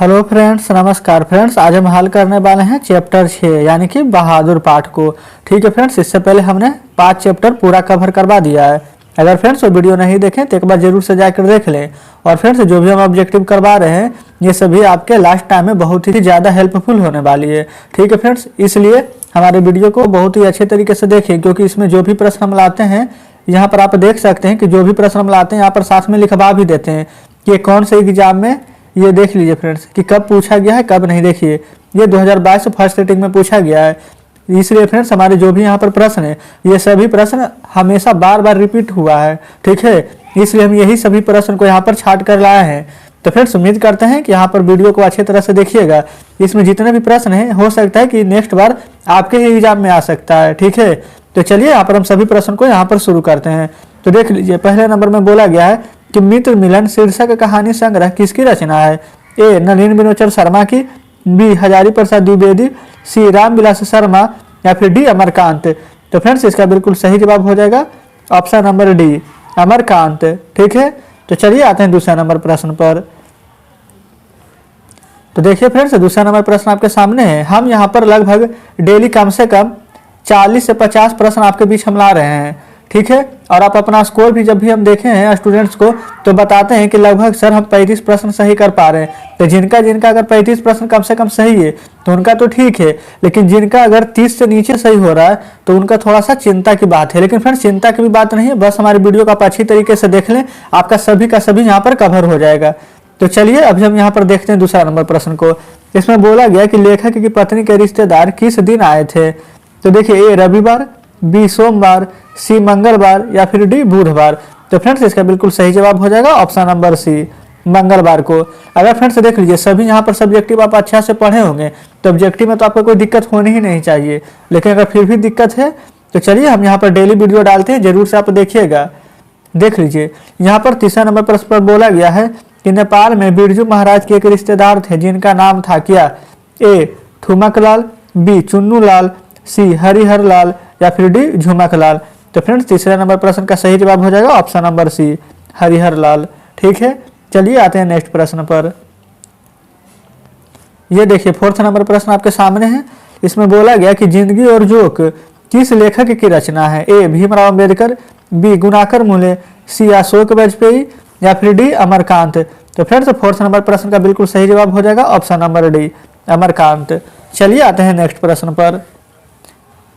Hello friends, नमस्कार friends. आज हम हल करने वाले हैं चैप्टर 6 यानी कि बहादुर पाठ को। ठीक है फ्रेंड्स, इससे पहले हमने 5 चैप्टर पूरा कवर करवा दिया है। अगर फ्रेंड्स वो वीडियो नहीं देखें तो एक बार जरूर से जाकर देख लें। और फ्रेंड्स जो भी हम ऑब्जेक्टिव करवा रहे हैं ये सभी आपके लास्ट टाइम में बहुत ही ज़्यादा हेल्पफुल होने वाली है। ठीक है फ्रेंड्स, इसलिए हमारे वीडियो को बहुत ही अच्छे तरीके से देखें, क्योंकि इसमें जो भी प्रश्न हम लाते हैं यहाँ पर आप देख सकते हैं कि जो भी प्रश्न हम लाते हैं यहाँ पर साथ में लिखवा भी देते हैं कि कौन से एग्जाम में ये देख लीजिए फ्रेंड्स कि कब पूछा गया है कब नहीं। देखिए ये 2022 फर्स्ट सेटिंग में पूछा गया है, इसलिए फ्रेंड्स हमारे जो भी यहाँ पर प्रश्न है ये सभी प्रश्न हमेशा बार बार रिपीट हुआ है। ठीक है, इसलिए हम यही सभी प्रश्न को यहाँ पर छाट कर लाए हैं। तो फ्रेंड्स उम्मीद करते हैं कि यहाँ पर वीडियो को अच्छी तरह से देखिएगा। इसमें जितने भी प्रश्न हैं हो सकता है कि नेक्स्ट बार आपके ही एग्जाम में आ सकता है। ठीक है, तो चलिए यहाँ पर हम सभी प्रश्न को यहाँ पर शुरू करते हैं। तो देख लीजिए, पहले नंबर में बोला गया है कि मित्र मिलन शीर्षक कहानी संग्रह किसकी रचना है। ए नलिन बिनोचर शर्मा की, बी हजारी प्रसाद द्विवेदी, सी रामविलास शर्मा या फिर डी अमरकांत। तो फ्रेंड्स इसका बिल्कुल सही जवाब हो जाएगा ऑप्शन नंबर डी, अमरकांत। ठीक है, तो चलिए आते हैं दूसरा नंबर प्रश्न पर। तो देखिए फ्रेंड्स दूसरा नंबर प्रश्न आपके सामने है। हम यहाँ पर लगभग डेली कम से कम 40 से 50 प्रश्न आपके बीच हम ला रहे हैं। ठीक है, और आप अपना स्कोर भी जब भी हम देखे हैं स्टूडेंट्स को तो बताते हैं कि लगभग सर हम 35 प्रश्न सही कर पा रहे हैं। तो जिनका अगर 35 प्रश्न कम से कम सही है तो उनका तो ठीक है, लेकिन जिनका अगर 30 से नीचे सही हो रहा है तो उनका थोड़ा सा चिंता की बात है। लेकिन फ्रेंड्स चिंता की भी बात नहीं है, बस हमारी वीडियो को आप अच्छी तरीके से देख लें, आपका सभी का सभी यहाँ पर कवर हो जाएगा। तो चलिए अभी हम यहाँ पर देखते हैं दूसरा नंबर प्रश्न को। इसमें बोला गया कि लेखक की पत्नी के रिश्तेदार किस दिन आए थे। तो देखिए ए रविवार, बी सोमवार, सी मंगलवार या फिर डी बुधवार। तो फ्रेंड्स इसका बिल्कुल सही जवाब हो जाएगा ऑप्शन नंबर सी, मंगलवार को। अगर फ्रेंड्स देख लीजिए सभी यहाँ पर सब्जेक्टिव आप अच्छा से पढ़े होंगे तो ऑब्जेक्टिव में तो आपको कोई दिक्कत होनी ही नहीं चाहिए। लेकिन अगर फिर भी दिक्कत है तो चलिए हम यहाँ पर डेली वीडियो डालते हैं, जरूर से आप देखिएगा। देख लीजिए यहाँ पर तीसरा नंबर प्रश्न पर बोला गया है कि नेपाल में बिरजू महाराज के एक रिश्तेदार थे जिनका नाम था क्या। ए ठुमक लाल, बी चुन्नू लाल, सी हरिहर लाल या फिर डी झुमक लाल। तो फ्रेंड्स तीसरे नंबर प्रश्न का सही जवाब हो जाएगा ऑप्शन नंबर सी, हरिहर लाल। ठीक है, चलिए आते हैं नेक्स्ट प्रश्न पर। ये देखिए फोर्थ नंबर प्रश्न आपके सामने है। इसमें बोला गया कि जिंदगी और जोक किस लेखक की रचना है। ए भीमराव अम्बेडकर, बी गुणाकर मुले, सी अशोक वाजपेयी या फिर डी अमरकांत। तो फ्रेंड्स फोर्थ नंबर प्रश्न का बिल्कुल सही जवाब हो जाएगा ऑप्शन नंबर डी, अमरकांत। चलिए आते हैं नेक्स्ट प्रश्न पर।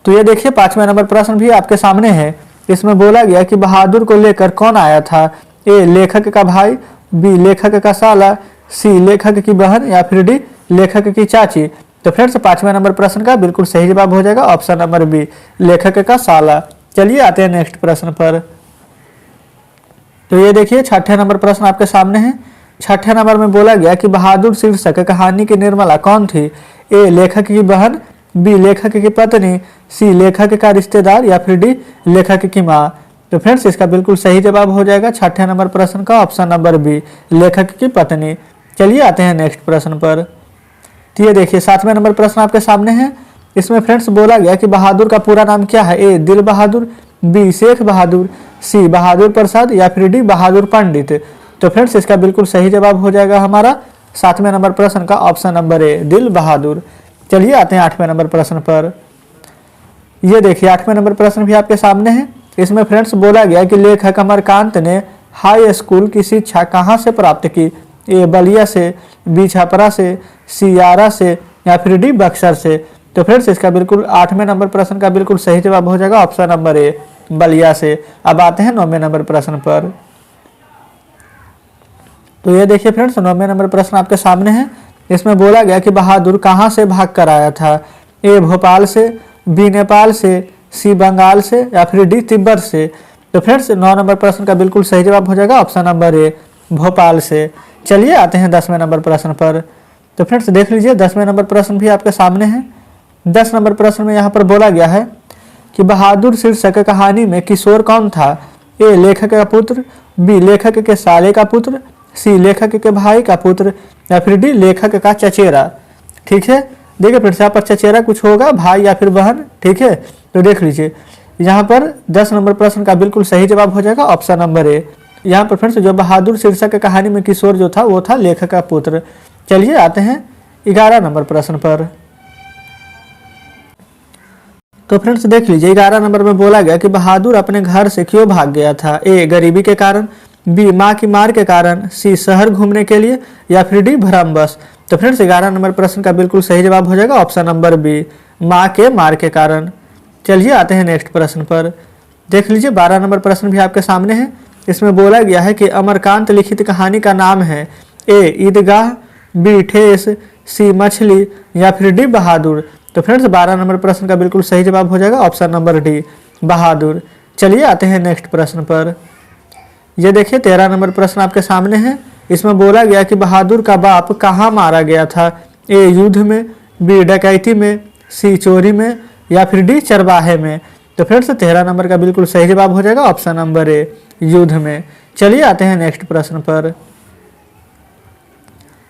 तो ये देखिए पांचवा नंबर प्रश्न भी आपके सामने है। इसमें बोला गया कि बहादुर को लेकर कौन आया था। ए लेखक का भाई, बी लेखक का साला, सी लेखक की बहन या फिर डी लेखक की चाची। तो फ्रेंड्स पांचवा नंबर प्रश्न का बिल्कुल सही जवाब हो जाएगा ऑप्शन नंबर बी, लेखक का साला। चलिए आते हैं नेक्स्ट प्रश्न पर। तो ये देखिए छठे नंबर प्रश्न आपके सामने है। छठे नंबर में बोला गया कि बहादुर शीर्षक कहानी की निर्मला कौन थी। ए लेखक की बहन, बी लेखक की पत्नी, सी लेखक का रिश्तेदार या फिर डी लेखक की माँ। तो फ्रेंड्स इसका बिल्कुल सही जवाब हो जाएगा छठे नंबर प्रश्न का ऑप्शन नंबर बी, लेखक की पत्नी। चलिए आते हैं नेक्स्ट प्रश्न पर। तो ये देखिए सातवें नंबर प्रश्न आपके सामने है। इसमें फ्रेंड्स बोला गया कि बहादुर का पूरा नाम क्या है। ए दिल बहादुर, बी शेख बहादुर, सी बहादुर प्रसाद या फिर डी बहादुर पंडित। तो फ्रेंड्स इसका बिल्कुल सही जवाब हो जाएगा हमारा सातवें नंबर प्रश्न का ऑप्शन नंबर ए, दिल बहादुर। चलिए आते हैं आठवें नंबर प्रश्न पर। ये देखिए आठवें नंबर प्रश्न भी आपके सामने है। इसमें फ्रेंड्स बोला गया कि लेखक अमरकांत ने हाई स्कूल की शिक्षा कहाँ से प्राप्त की। ए बलिया से, बी छपरा से, सी आरा से या फिर डी बक्सर से। तो फ्रेंड्स इसका बिल्कुल आठवें नंबर प्रश्न का बिल्कुल सही जवाब हो जाएगा ऑप्शन नंबर ए, बलिया से। अब आते हैं नौवें नंबर प्रश्न पर। तो ये देखिए फ्रेंड्स नौवें नंबर प्रश्न आपके सामने है। इसमें बोला गया कि बहादुर कहाँ से भाग कर आया था। ए भोपाल से, बी नेपाल से, सी बंगाल से या फिर डी तिब्बत से। तो फ्रेंड्स 9 नंबर प्रश्न का बिल्कुल सही जवाब हो जाएगा ऑप्शन नंबर ए, भोपाल से। चलिए आते हैं 10वें नंबर प्रश्न पर। तो फ्रेंड्स देख लीजिए 10वें नंबर प्रश्न भी आपके सामने है। 10 नंबर प्रश्न में यहाँ पर बोला गया है कि बहादुर शीर्षक कहानी में किशोर कौन था। ए लेखक का पुत्र, बी लेखक के साले का पुत्र, सी लेखक के भाई का पुत्र या फिर डी लेखक का चचेरा। ठीक है, देखिए फिर से यहाँ पर चचेरा कुछ होगा, भाई या फिर बहन। ठीक है, तो देख लीजिए यहाँ पर 10 नंबर प्रश्न का बिल्कुल सही जवाब हो जाएगा ऑप्शन नंबर ए। यहाँ पर फ्रेंड्स जो बहादुर शीर्षक कहानी में किशोर जो था वो था लेखक का पुत्र। चलिए आते हैं 11 नंबर प्रश्न पर। तो फ्रेंड्स देख लीजिए 11 नंबर में बोला गया कि बहादुर अपने घर से क्यों भाग गया था। ए गरीबी के कारण, बी माँ की मार के कारण, सी शहर घूमने के लिए, या फिर डी भ्रमवश। तो फ्रेंड्स 11 नंबर प्रश्न का बिल्कुल सही जवाब हो जाएगा ऑप्शन नंबर बी, माँ के मार के कारण। चलिए आते हैं नेक्स्ट प्रश्न पर। देख लीजिए 12 नंबर प्रश्न भी आपके सामने है। इसमें बोला गया है कि अमरकांत लिखित कहानी का नाम है। ए ईदगाह, बी ठेस, सी मछली, या फिर डी बहादुर। तो फ्रेंड्स 12 नंबर प्रश्न का बिल्कुल सही जवाब हो जाएगा ऑप्शन नंबर डी, बहादुर। चलिए आते हैं नेक्स्ट प्रश्न पर। ये देखिए 13 नंबर प्रश्न आपके सामने है। इसमें बोला गया कि बहादुर का बाप कहाँ मारा गया था। ए युद्ध में, बी डकैती में, सी चोरी में, या फिर डी चरवाहे में। तो फ्रेंड्स 13 नंबर का बिल्कुल सही जवाब हो जाएगा ऑप्शन नंबर ए, युद्ध में। चलिए आते हैं नेक्स्ट प्रश्न पर।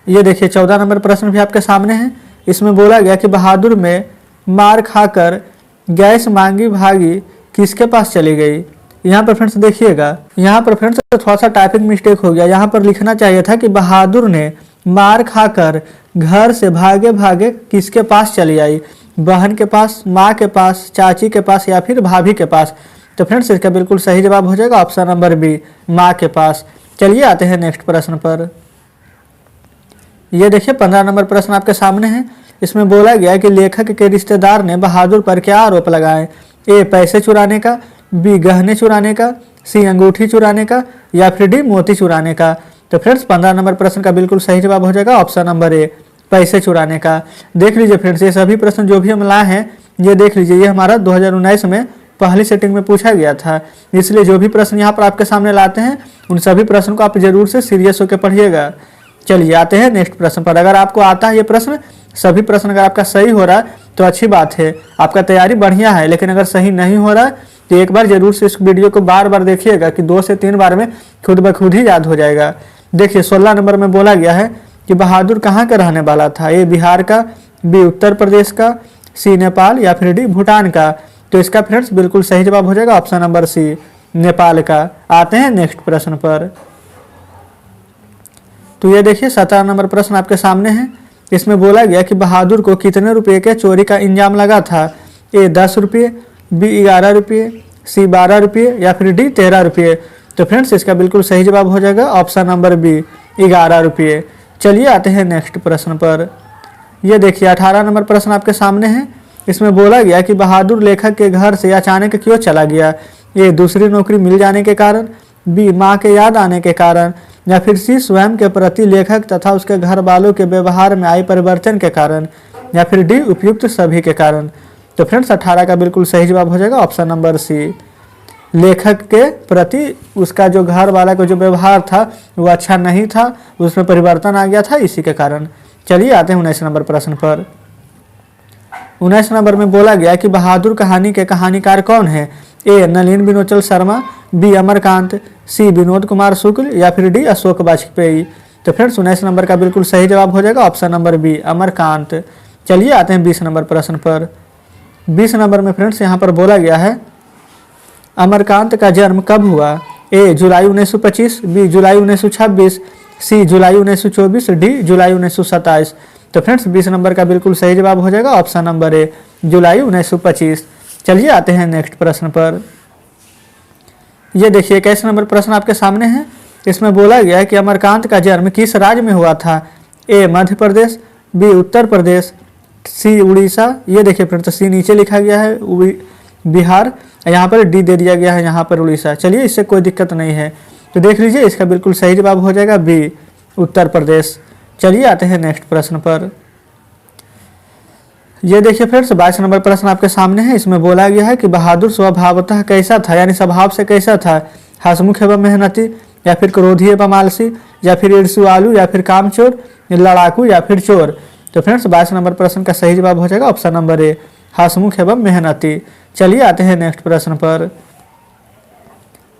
ये देखिए 14 नंबर प्रश्न भी आपके सामने है। इसमें बोला गया कि बहादुर में मार खाकर गैस मांगी भागी किसके पास चली गई। यहाँ पर फ्रेंड्स देखिएगा, यहाँ पर फ्रेंड्स थोड़ा सा टाइपिंग मिस्टेक हो गया। यहाँ पर लिखना चाहिए था कि बहादुर ने मार खाकर घर से भागे भागे किसके पास चली आई, बहन के पास, माँ के पास, चाची के पास, या फिर भाभी के पास। तो फ्रेंड्स इसका बिल्कुल सही जवाब हो जाएगा ऑप्शन नंबर बी, माँ के पास। चलिए आते हैं नेक्स्ट प्रश्न पर। ये देखिए 15 नंबर प्रश्न आपके सामने है। इसमें बोला गया कि लेखक के रिश्तेदार ने बहादुर पर क्या आरोप लगाए। ए पैसे चुराने का, बी गहने चुराने का, सी अंगूठी चुराने का, या फिर डी मोती चुराने का। तो फ्रेंड्स 15 नंबर प्रश्न का बिल्कुल सही जवाब हो जाएगा ऑप्शन नंबर ए, पैसे चुराने का। देख लीजिए फ्रेंड्स ये सभी प्रश्न जो भी हम लाए हैं, ये देख लीजिए ये हमारा 2019 में पहली सेटिंग में पूछा गया था। इसलिए जो भी प्रश्न यहाँ पर आपके सामने लाते हैं उन सभी प्रश्न को आप जरूर से सीरियस होकर पढ़िएगा। चलिए आते हैं नेक्स्ट प्रश्न पर। अगर आपको आता है ये प्रश्न, सभी प्रश्न अगर आपका सही हो रहा है तो अच्छी बात है, आपका तैयारी बढ़िया है। लेकिन अगर सही नहीं हो रहा है तो एक बार जरूर से इस वीडियो को बार बार देखिएगा कि 2 से 3 बार में खुद ब खुद ही याद हो जाएगा। देखिए 16 नंबर में बोला गया है कि बहादुर कहाँ का रहने वाला था। ए बिहार का, बी उत्तर प्रदेश का, सी नेपाल, या फिर डी भूटान का। तो इसका फ्रेंड्स बिल्कुल सही जवाब हो जाएगा ऑप्शन नंबर सी, नेपाल का। आते हैं नेक्स्ट प्रश्न पर। तो ये देखिए 17 नंबर प्रश्न आपके सामने है। इसमें बोला गया कि बहादुर को कितने रुपए के चोरी का इल्जाम लगा था। ए 10 रुपये, बी 11 रुपये, सी 12 रुपये, या फिर डी 13 रुपये। तो फ्रेंड्स इसका बिल्कुल सही जवाब हो जाएगा ऑप्शन नंबर बी, 11 रुपये। चलिए आते हैं नेक्स्ट प्रश्न पर। यह देखिए 18 नंबर प्रश्न आपके सामने है। इसमें बोला गया कि बहादुर लेखक के घर से अचानक क्यों चला गया। ए दूसरी नौकरी मिल जाने के कारण, बी माँ के याद आने के कारण, या फिर सी स्वयं के प्रति लेखक तथा उसके घर वालों के व्यवहार में आए परिवर्तन के कारण, या फिर डी उपयुक्त सभी के कारण। तो फ्रेंड्स 18 का बिल्कुल सही जवाब हो जाएगा ऑप्शन नंबर सी, लेखक के प्रति उसका जो घर वाला का जो व्यवहार था वो अच्छा नहीं था, उसमें परिवर्तन आ गया था, इसी के कारण। चलिए आते हैं 19 नंबर प्रश्न पर। 19 नंबर में बोला गया कि बहादुर कहानी के कहानीकार कौन है। ए नलिन बिनोचल शर्मा, बी अमरकांत, सी विनोद कुमार शुक्ल, या फिर डी अशोक वाजपेयी। तो फ्रेंड्स 19 नंबर का बिल्कुल सही जवाब हो जाएगा ऑप्शन नंबर बी, अमरकांत। चलिए आते हैं 20 नंबर प्रश्न पर। 20 नंबर में फ्रेंड्स यहाँ पर बोला गया है अमरकांत का जन्म कब हुआ। ए जुलाई 1925, बी जुलाई 1926, सी जुलाई 1924, डी जुलाई 1927। तो फ्रेंड्स 20 नंबर का बिल्कुल सही जवाब हो जाएगा ऑप्शन नंबर ए, जुलाई 1925। चलिए आते हैं नेक्स्ट प्रश्न पर। ये देखिए 21 नंबर प्रश्न आपके सामने है। इसमें बोला गया है कि अमरकांत का जन्म किस राज्य में हुआ था। ए मध्य प्रदेश, बी उत्तर प्रदेश, सी उड़ीसा। ये देखिए फ्रेंड्स सी नीचे लिखा गया है बिहार, यहाँ पर डी दे दिया गया है यहाँ पर उड़ीसा। चलिए इससे कोई दिक्कत नहीं है। तो देख लीजिए इसका बिल्कुल सही जवाब हो जाएगा बी, उत्तर प्रदेश। चलिए आते हैं नेक्स्ट प्रश्न पर। ये देखिए फ्रेंड्स 22 नंबर प्रश्न आपके सामने है। इसमें बोला गया है कि बहादुर स्वभावतः कैसा था, यानी स्वभाव से कैसा था। हंसमुख एवं मेहनती, या फिर क्रोधी एवं आलसी, या फिर ईर्ष्यालु, या फिर कामचोर, लड़ाकू, या फिर चोर। तो फ्रेंड्स 22 नंबर प्रश्न का सही जवाब हो जाएगा ऑप्शन नंबर ए, हंसमुख एवं मेहनती। चलिए आते हैं नेक्स्ट प्रश्न पर।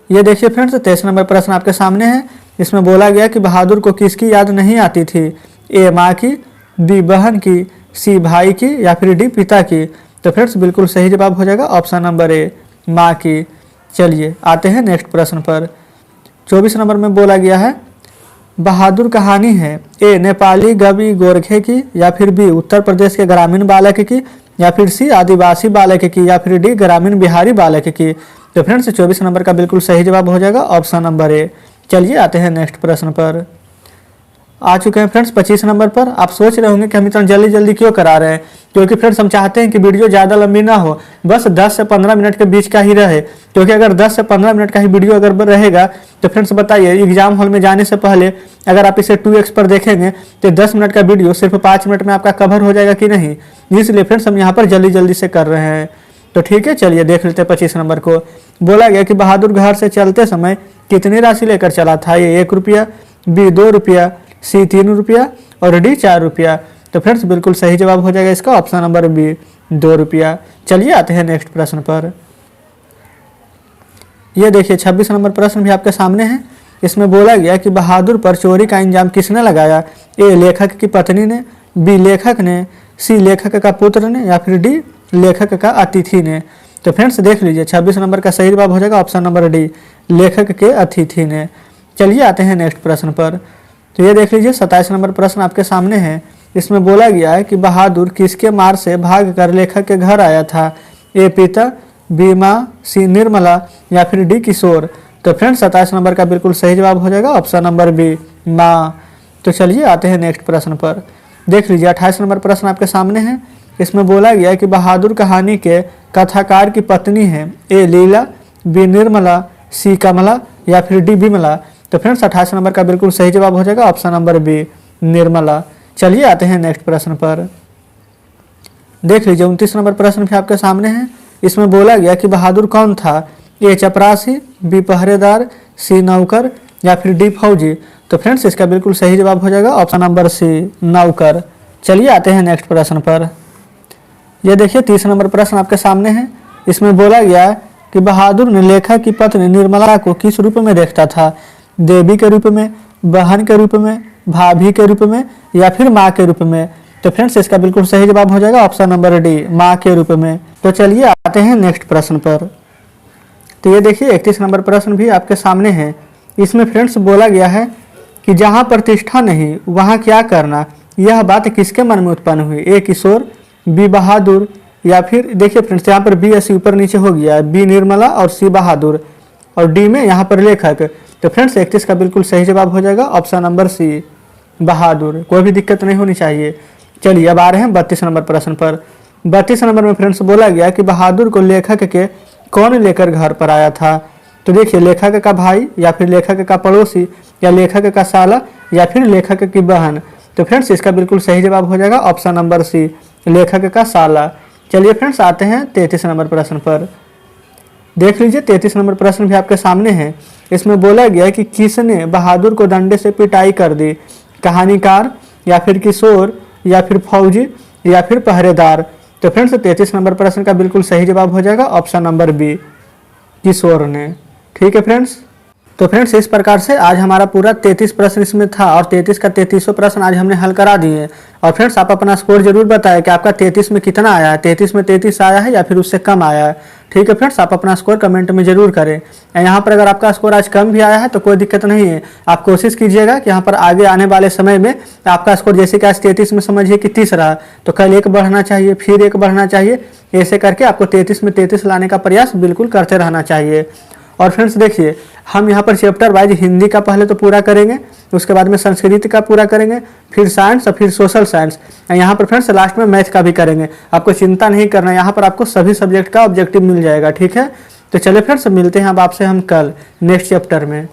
ये देखिए फ्रेंड्स 23 नंबर प्रश्न आपके सामने है। इसमें बोला गया कि बहादुर को किसकी याद नहीं आती थी। ए माँ की, बी बहन की, सी भाई की, या फिर डी पिता की। तो फ्रेंड्स बिल्कुल सही जवाब हो जाएगा ऑप्शन नंबर ए, माँ की। चलिए आते हैं नेक्स्ट प्रश्न पर। 24 नंबर में बोला गया है बहादुर कहानी है? ए नेपाली कवि गोरखे की, या फिर बी उत्तर प्रदेश के ग्रामीण बालक की, या फिर सी आदिवासी बालक की, या फिर डी ग्रामीण बिहारी बालक की। तो फ्रेंड्स 24 नंबर का बिल्कुल सही जवाब हो जाएगा ऑप्शन नंबर ए। चलिए आते हैं नेक्स्ट प्रश्न पर। आ चुके हैं फ्रेंड्स 25 नंबर पर। आप सोच रहे होंगे कि हम इतना जल्दी जल्दी क्यों करा रहे हैं, क्योंकि फ्रेंड्स हम चाहते हैं कि वीडियो ज़्यादा लंबी ना हो, बस 10 से 15 मिनट के बीच का ही रहे। क्योंकि अगर 10 से 15 मिनट का ही वीडियो अगर रहेगा तो फ्रेंड्स बताइए, एग्जाम हॉल में जाने से पहले अगर आप इसे 2x पर देखेंगे तो 10 मिनट का वीडियो सिर्फ 5 मिनट में आपका कवर हो जाएगा कि नहीं। इसलिए फ्रेंड्स हम यहाँ पर जल्दी जल्दी से कर रहे हैं। तो ठीक है, चलिए देख लेते हैं 25 नंबर को। बोला गया कि बहादुर घर से चलते समय कितनी राशि लेकर चला था? ए 1 रुपया, बी 2 रुपया, सी 3 रुपया और डी 4 रुपया। तो फ्रेंड्स बिल्कुल सही जवाब हो जाएगा इसका ऑप्शन नंबर बी 2 रुपया। चलिए आते हैं नेक्स्ट प्रश्न पर। ये देखिए 26 नंबर प्रश्न भी आपके सामने है। इसमें बोला गया कि बहादुर पर चोरी का इंजाम किसने लगाया? ए लेखक की पत्नी ने, बी लेखक ने, सी लेखक का पुत्र ने, या फिर डी लेखक का अतिथि ने। तो फ्रेंड्स देख लीजिए 26 नंबर का सही जवाब हो जाएगा ऑप्शन नंबर डी लेखक के अतिथि ने। चलिए आते हैं नेक्स्ट प्रश्न पर। तो ये देख लीजिए 27 नंबर प्रश्न आपके सामने है। इसमें बोला गया है कि बहादुर किसके मार से भाग कर लेखक के घर आया था? ए पिता, बी माँ, सी निर्मला, या फिर डी किशोर। तो फ्रेंड्स 27 नंबर का बिल्कुल सही जवाब हो जाएगा ऑप्शन नंबर बी माँ। तो चलिए आते हैं नेक्स्ट प्रश्न पर। देख लीजिए 28 नंबर प्रश्न आपके सामने है। इसमें बोला गया है कि बहादुर कहानी के कथाकार की पत्नी है? ए लीला, बी निर्मला, सी कमला, या फिर डी विमला। तो फ्रेंड्स 28 नंबर का बिल्कुल सही जवाब हो जाएगा ऑप्शन नंबर बी निर्मला। चलिए आते हैं नेक्स्ट प्रश्न पर। देख लीजिए 29 नंबर प्रश्न भी आपके सामने है। इसमें बोला गया कि बहादुर कौन था? ए चपरासी, बी पहरेदार, सी नौकर, या फिर डी फौजी। तो फ्रेंड्स इसका बिल्कुल सही जवाब हो जाएगा ऑप्शन नंबर सी नौकर। चलिए आते हैं नेक्स्ट प्रश्न पर। यह देखिए 30 नंबर प्रश्न आपके सामने है। इसमें बोला गया कि बहादुर ने लेखक की पत्नी निर्मला को किस रूप में देखता था? देवी के रूप में, बहन के रूप में, भाभी के रूप में, या फिर माँ के रूप में। तो फ्रेंड्स इसका बिल्कुल सही जवाब हो जाएगा ऑप्शन नंबर डी माँ के रूप में। तो चलिए आते हैं नेक्स्ट प्रश्न पर। तो ये देखिए 31 नंबर प्रश्न भी आपके सामने है। इसमें फ्रेंड्स बोला गया है कि जहाँ प्रतिष्ठा नहीं वहाँ क्या करना? यह बात किसके मन में उत्पन्न हुई? ए किशोर, बी बहादुर, या फिर देखिए फ्रेंड्स यहाँ पर बी ऐसे ऊपर नीचे हो गया है, बी निर्मला और सी बहादुर, और डी में यहाँ पर लेखक। तो फ्रेंड्स 31 का बिल्कुल सही जवाब हो जाएगा ऑप्शन नंबर सी बहादुर। कोई भी दिक्कत नहीं होनी चाहिए। चलिए अब आ रहे हैं 32 नंबर प्रश्न पर। 32 नंबर में फ्रेंड्स बोला गया कि बहादुर को लेखक के कौन लेकर घर पर आया था? तो देखिए लेखक का भाई, या फिर लेखक का पड़ोसी, या लेखक का साला, या फिर लेखक की बहन। तो फ्रेंड्स इसका बिल्कुल सही जवाब हो जाएगा ऑप्शन नंबर सी लेखक का साला। चलिए फ्रेंड्स आते हैं 33 नंबर प्रश्न पर। देख लीजिए 33 नंबर प्रश्न भी आपके सामने है। इसमें बोला गया कि किसने बहादुर को डंडे से पिटाई कर दी? कहानीकार, या फिर किशोर, या फिर फौजी, या फिर पहरेदार। तो फ्रेंड्स 33 नंबर प्रश्न का बिल्कुल सही जवाब हो जाएगा ऑप्शन नंबर बी किशोर ने। ठीक है फ्रेंड्स। तो फ्रेंड्स इस प्रकार से आज हमारा पूरा 33 प्रश्न इसमें था, और 33 का 33 प्रश्न आज हमने हल करा दिए। और फ्रेंड्स आप अपना स्कोर जरूर बताएं कि आपका 33 में कितना आया है, 33 में 33 आया है या फिर उससे कम आया है। ठीक है फ्रेंड्स, आप अपना स्कोर कमेंट में जरूर करें। यहाँ पर अगर आपका स्कोर आज कम भी आया है तो कोई दिक्कत नहीं है। आप कोशिश कीजिएगा कि यहाँ पर आगे आने वाले समय में आपका स्कोर, जैसे कि आज 33 में समझिए कि 30 रहा, तो कल 1 बढ़ना चाहिए, फिर 1 बढ़ना चाहिए। ऐसे करके आपको 33 में 33 लाने का प्रयास बिल्कुल करते रहना चाहिए। और फ्रेंड्स देखिए हम यहाँ पर चैप्टर वाइज हिंदी का पहले तो पूरा करेंगे, उसके बाद में संस्कृत का पूरा करेंगे, फिर साइंस और फिर सोशल साइंस। यहाँ पर फ्रेंड्स लास्ट में मैथ का भी करेंगे। आपको चिंता नहीं करना, यहाँ पर आपको सभी सब्जेक्ट का ऑब्जेक्टिव मिल जाएगा। ठीक है, तो चलिए फ्रेंड्स मिलते हैं अब आपसे हम कल नेक्स्ट चैप्टर में।